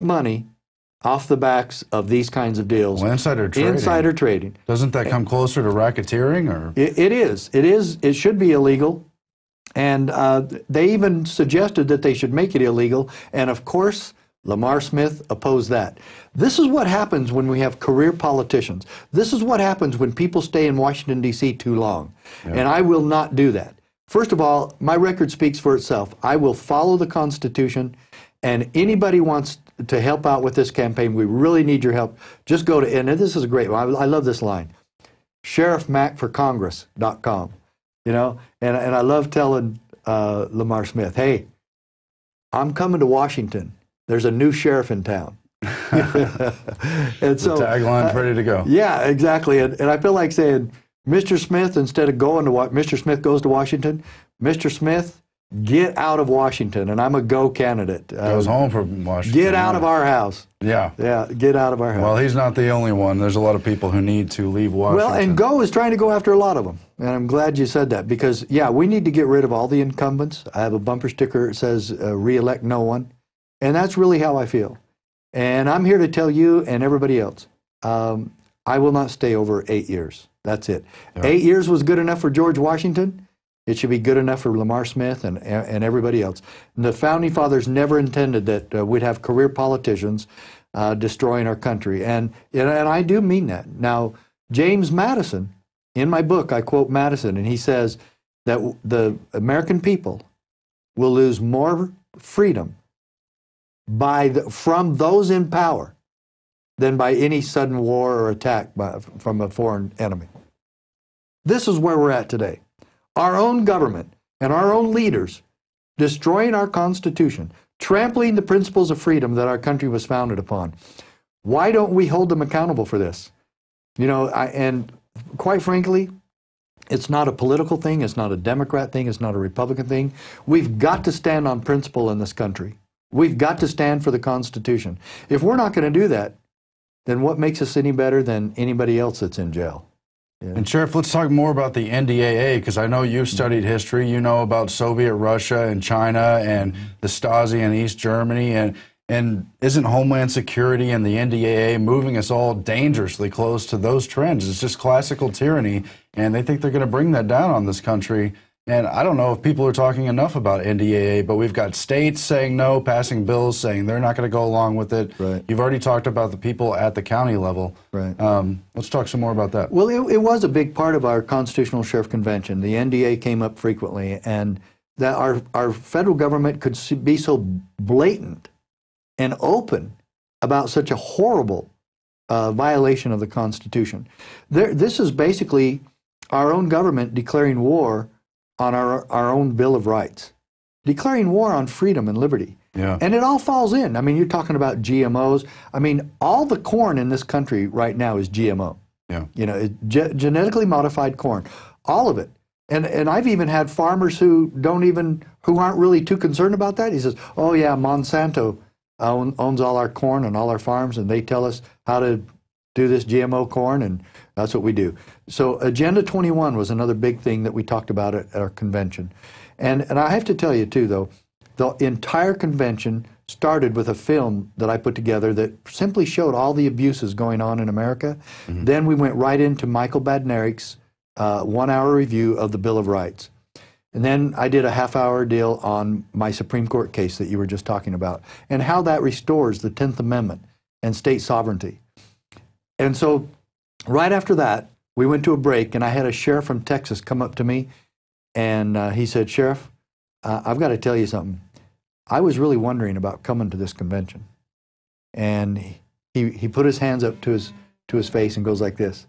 money off the backs of these kinds of deals. Well, insider trading. Insider trading. Doesn't that come closer to racketeering? Or It is. It is. It should be illegal. And they even suggested that they should make it illegal. And of course, Lamar Smith opposed that. This is what happens when we have career politicians. This is what happens when people stay in Washington, D.C. too long. Yeah. And I will not do that. First of all, my record speaks for itself. I will follow the Constitution, and anybody wants to help out with this campaign, we really need your help. Just go to, and this is a great one. I love this line, sheriffmacforcongress.com. You know, and I love telling Lamar Smith, hey, I'm coming to Washington. There's a new sheriff in town. And so, the tagline's ready to go. Yeah, exactly. And I feel like saying, Mr. Smith, instead of going to Mr. Smith goes to Washington, Mr. Smith, get out of Washington. And I'm a go candidate. Goes home from Washington. Get out of our house. Yeah. Yeah, get out of our house. Well, he's not the only one. There's a lot of people who need to leave Washington. Well, and Go is trying to go after a lot of them. And I'm glad you said that because, yeah, we need to get rid of all the incumbents. I have a bumper sticker that says, re-elect no one. And that's really how I feel. And I'm here to tell you and everybody else, I will not stay over 8 years. That's it. Yeah. 8 years was good enough for George Washington. It should be good enough for Lamar Smith and everybody else. And the Founding Fathers never intended that we'd have career politicians destroying our country. And I do mean that. Now, James Madison, in my book, I quote Madison, and he says that the American people will lose more freedom from those in power than by any sudden war or attack from a foreign enemy. This is where we're at today. Our own government and our own leaders destroying our Constitution, trampling the principles of freedom that our country was founded upon. Why don't we hold them accountable for this? You know, and quite frankly, it's not a political thing, it's not a Democrat thing, it's not a Republican thing. We've got to stand on principle in this country. We've got to stand for the Constitution. If we're not going to do that, then what makes us any better than anybody else that's in jail? Yeah. And Sheriff, let's talk more about the NDAA, because I know you've studied history. You know about Soviet Russia and China and the Stasi in East Germany. And isn't Homeland Security and the NDAA moving us all dangerously close to those trends? It's just classical tyranny, and they think they're going to bring that down on this country. And I don't know if people are talking enough about NDAA, but we've got states saying no, passing bills saying they're not going to go along with it. Right. You've already talked about the people at the county level. Right. Let's talk some more about that. Well, it was a big part of our Constitutional Sheriff Convention. The NDAA came up frequently, and that our federal government could be so blatant and open about such a horrible violation of the Constitution. This is basically our own government declaring war on our own Bill of Rights, declaring war on freedom and liberty. Yeah. And it all falls in. I mean, you're talking about GMOs. I mean, all the corn in this country right now is GMO. Yeah. You know, genetically modified corn, all of it. And I've even had farmers who aren't really too concerned about that. He says, oh yeah, Monsanto owns all our corn and all our farms, and they tell us how to do this GMO corn, and that's what we do. So Agenda 21 was another big thing that we talked about at our convention. And I have to tell you too, though, the entire convention started with a film that I put together that simply showed all the abuses going on in America. Mm-hmm. Then we went right into Michael Badnarik's 1-hour review of the Bill of Rights. And then I did a half-hour deal on my Supreme Court case that you were just talking about, and how that restores the 10th Amendment and state sovereignty. And so right after that, we went to a break, and I had a sheriff from Texas come up to me, and he said, Sheriff, I've got to tell you something. I was really wondering about coming to this convention. And he put his hands up to his face and goes like this,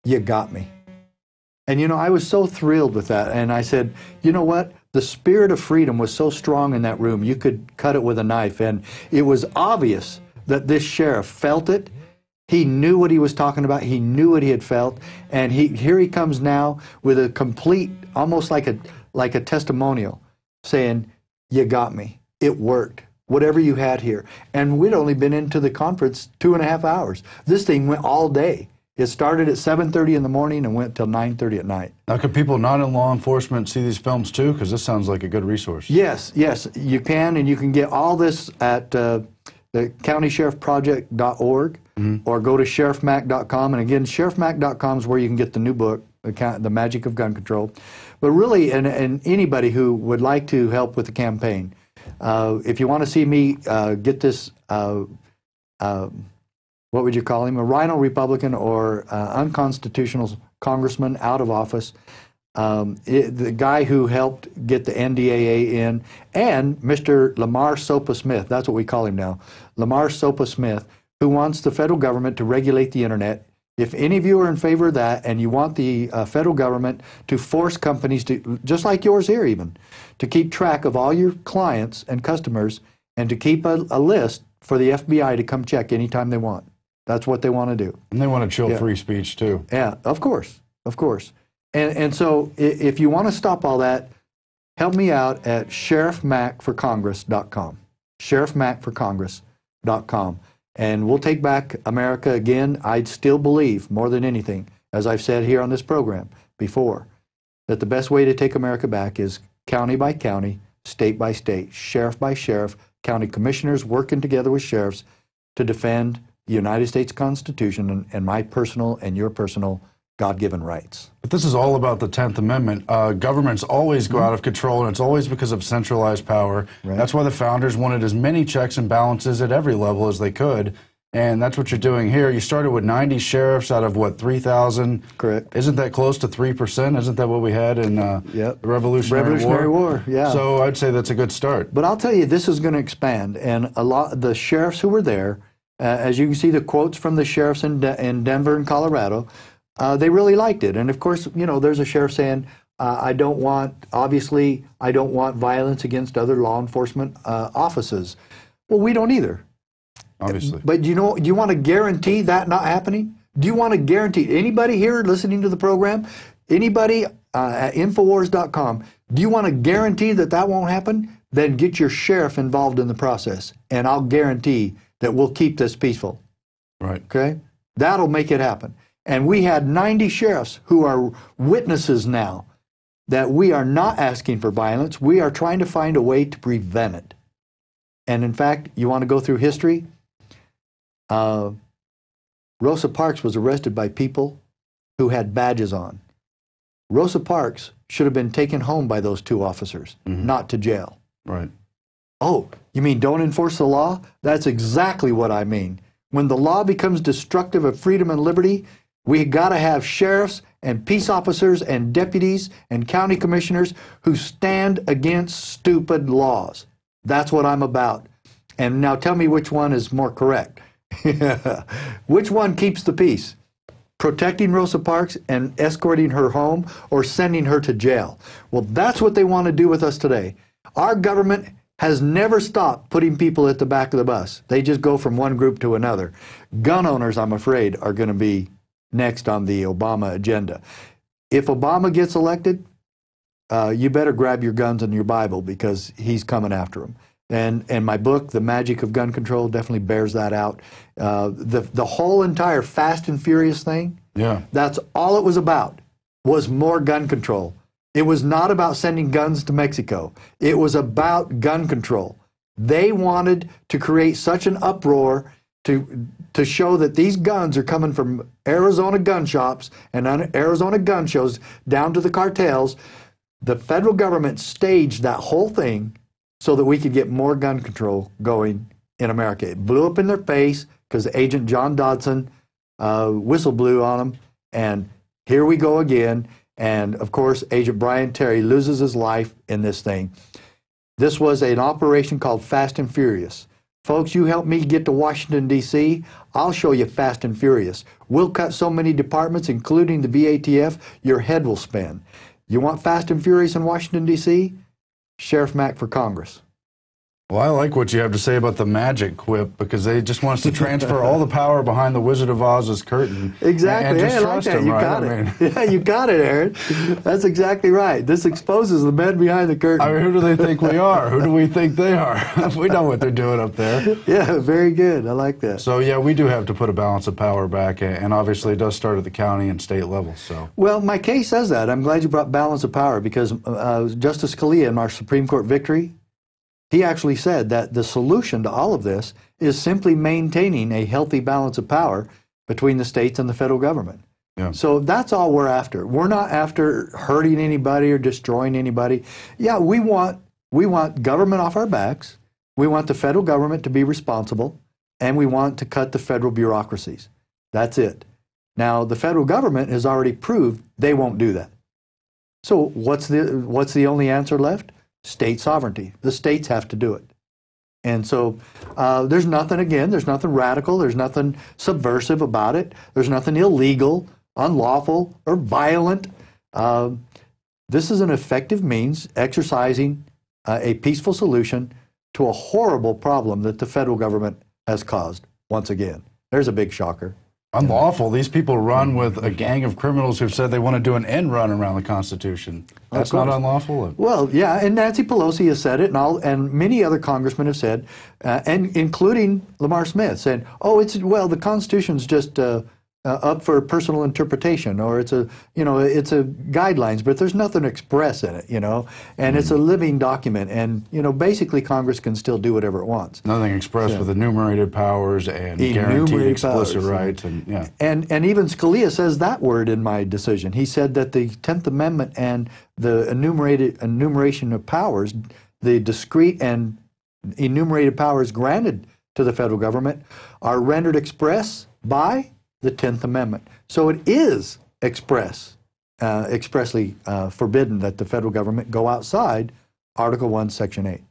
you got me. And, you know, I was so thrilled with that. And I said, you know what? The spirit of freedom was so strong in that room, you could cut it with a knife. And it was obvious that this sheriff felt it. He knew what he was talking about. He knew what he had felt. And here he comes now with a complete, almost like a testimonial, saying, you got me. It worked. Whatever you had here. And we'd only been into the conference 2.5 hours. This thing went all day. It started at 7:30 in the morning and went till 9:30 at night. Now, could people not in law enforcement see these films too? Because this sounds like a good resource. Yes, yes, you can, and you can get all this at the countysheriffproject.org, or go to sheriffmac.com. And again, sheriffmac.com is where you can get the new book, The Magic of Gun Control. But really, and anybody who would like to help with the campaign, if you want to see me get this, what would you call him, a rhino Republican or unconstitutional congressman out of office, the guy who helped get the NDAA in, and Mr. Lamar Sopa Smith, that's what we call him now, Lamar Sopa Smith, who wants the federal government to regulate the internet. If any of you are in favor of that and you want the federal government to force companies to, just like yours here even, to keep track of all your clients and customers and to keep a list for the FBI to come check anytime they want. That's what they want to do. And they want to chill free speech too. Yeah, of course, of course. And so if you want to stop all that, help me out at sheriffmacforcongress.com. sheriffmacforcongress.com. And we'll take back America again. I still believe, more than anything, as I've said here on this program before, that the best way to take America back is county by county, state by state, sheriff by sheriff, county commissioners working together with sheriffs to defend the United States Constitution and my personal and your personal God-given rights. But this is all about the 10th Amendment. Governments always go out of control, and it's always because of centralized power. Right. That's why the founders wanted as many checks and balances at every level as they could, and that's what you're doing here. You started with 90 sheriffs out of, what, 3,000? Correct. Isn't that close to 3%? Isn't that what we had in the Revolutionary War? Yeah. So I'd say that's a good start. But I'll tell you, this is going to expand, and a lot the sheriffs who were there, as you can see the quotes from the sheriffs in Denver and Colorado, they really liked it. And of course, you know, there's a sheriff saying, I don't want violence against other law enforcement offices. Well, we don't either. Obviously. But you know, do you want to guarantee that not happening? Do you want to guarantee, anybody here listening to the program, anybody at INFOWARS.com, do you want to guarantee that that won't happen? Then get your sheriff involved in the process, and I'll guarantee that we'll keep this peaceful. Right. Okay? That'll make it happen. And we had 90 sheriffs who are witnesses now that we are not asking for violence. We are trying to find a way to prevent it. And in fact, you want to go through history? Rosa Parks was arrested by people who had badges on. Rosa Parks should have been taken home by those two officers, not to jail. Right. Oh, you mean don't enforce the law? That's exactly what I mean. When the law becomes destructive of freedom and liberty, we got to have sheriffs and peace officers and deputies and county commissioners who stand against stupid laws. That's what I'm about. And now tell me which one is more correct. Which one keeps the peace? Protecting Rosa Parks and escorting her home, or sending her to jail? Well, that's what they want to do with us today. Our government has never stopped putting people at the back of the bus. They just go from one group to another. Gun owners, I'm afraid, are going to be next on the Obama agenda. If Obama gets elected, you better grab your guns and your Bible, because he's coming after them. And my book, The Magic of Gun Control, definitely bears that out. The whole entire Fast and Furious thing, that's all it was about, was more gun control. It was not about sending guns to Mexico. It was about gun control. They wanted to create such an uproar to show that these guns are coming from Arizona gun shops and Arizona gun shows down to the cartels. The federal government staged that whole thing so that we could get more gun control going in America. It blew up in their face because Agent John Dodson whistle blew on them, and here we go again. And of course, Agent Brian Terry loses his life in this thing. This was an operation called Fast and Furious. Folks, you help me get to Washington, D.C., I'll show you Fast and Furious. We'll cut so many departments, including the VATF, your head will spin. You want Fast and Furious in Washington, D.C.? Sheriff Mac for Congress. Well, I like what you have to say about the magic quip, because they just want us to transfer all the power behind the Wizard of Oz's curtain. Exactly. And just I like trust that. him, You right? got it. Yeah, you got it, Aaron. That's exactly right. This exposes the men behind the curtain. I mean, who do they think we are? Who do we think they are? We know what they're doing up there. Yeah, very good. I like that. So, yeah, we do have to put a balance of power back, and obviously it does start at the county and state level. So, well, my case says that. I'm glad you brought balance of power, because Justice Scalia, in our Supreme Court victory, he actually said that the solution to all of this is simply maintaining a healthy balance of power between the states and the federal government. Yeah. So that's all we're after. We're not after hurting anybody or destroying anybody. Yeah, we want government off our backs. We want the federal government to be responsible, and we want to cut the federal bureaucracies. That's it. Now, the federal government has already proved they won't do that. So what's the only answer left? State sovereignty. The states have to do it. And so there's nothing radical, there's nothing subversive about it, there's nothing illegal, unlawful, or violent. This is an effective means exercising a peaceful solution to a horrible problem that the federal government has caused once again. There's a big shocker. Unlawful. These people run with a gang of criminals who've said they want to do an end run around the Constitution. That's not unlawful? Well, yeah, and Nancy Pelosi has said it, and many other congressmen have said, and including Lamar Smith, said, oh, the Constitution's just up for personal interpretation, or it's a guidelines, but there's nothing express in it, and it's a living document, and basically Congress can still do whatever it wants. Nothing expressed with enumerated powers and guaranteed explicit rights, and and even Scalia says that word in my decision. He said that the 10th Amendment and the enumeration of powers, the discrete and enumerated powers granted to the federal government, are rendered express by the 10th Amendment. So it is expressly forbidden that the federal government go outside Article 1, Section 8.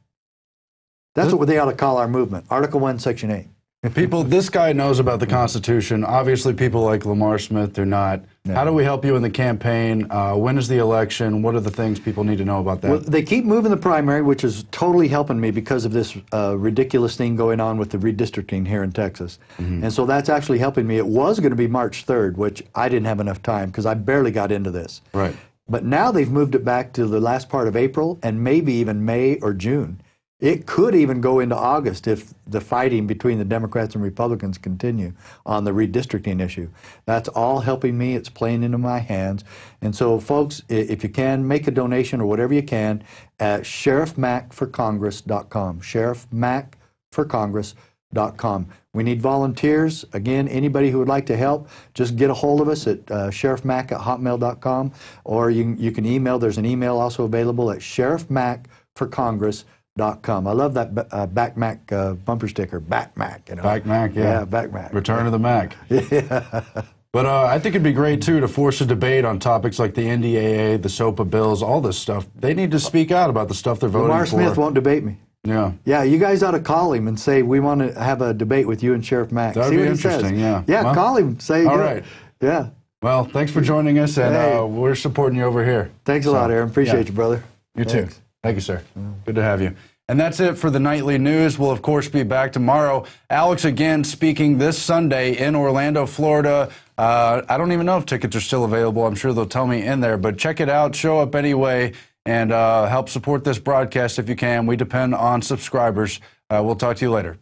That's what they ought to call our movement, Article 1, Section 8. This guy knows about the Constitution. Obviously, people like Lamar Smith do not. No. How do we help you in the campaign? When is the election? What are the things people need to know about that? Well, they keep moving the primary, which is totally helping me because of this ridiculous thing going on with the redistricting here in Texas. And so that's actually helping me. It was going to be March 3rd, which I didn't have enough time because I barely got into this. Right. But now they've moved it back to the last part of April and maybe even May or June. It could even go into August if the fighting between the Democrats and Republicans continue on the redistricting issue. That's all helping me. It's playing into my hands. And so, folks, if you can, make a donation or whatever you can at sheriffmacforcongress.com, sheriffmacforcongress.com. We need volunteers. Again, anybody who would like to help, just get a hold of us at sheriffmac@hotmail.com, or you can email. There's an email also available at sheriffmacforcongress.com. I love that Back Mac bumper sticker, Back Mac. Back Mac, yeah. Yeah, Back Mac. Return of the Mac. Yeah. But I think it'd be great, too, to force a debate on topics like the NDAA, the SOPA bills, all this stuff. They need to speak out about the stuff they're voting Lamar for. Smith won't debate me. Yeah. Yeah, you guys ought to call him and say, we want to have a debate with you and Sheriff Mack. That would be interesting, yeah. Yeah, well, call him. Say, all right. Yeah. Well, thanks for joining us, and we're supporting you over here. Thanks a lot, Aaron. Appreciate you, brother. You too. Thank you, sir. Good to have you. And that's it for the nightly news. We'll, of course, be back tomorrow. Alex, again, speaking this Sunday in Orlando, Florida. I don't even know if tickets are still available. I'm sure they'll tell me in there. But check it out. Show up anyway and help support this broadcast if you can. We depend on subscribers. We'll talk to you later.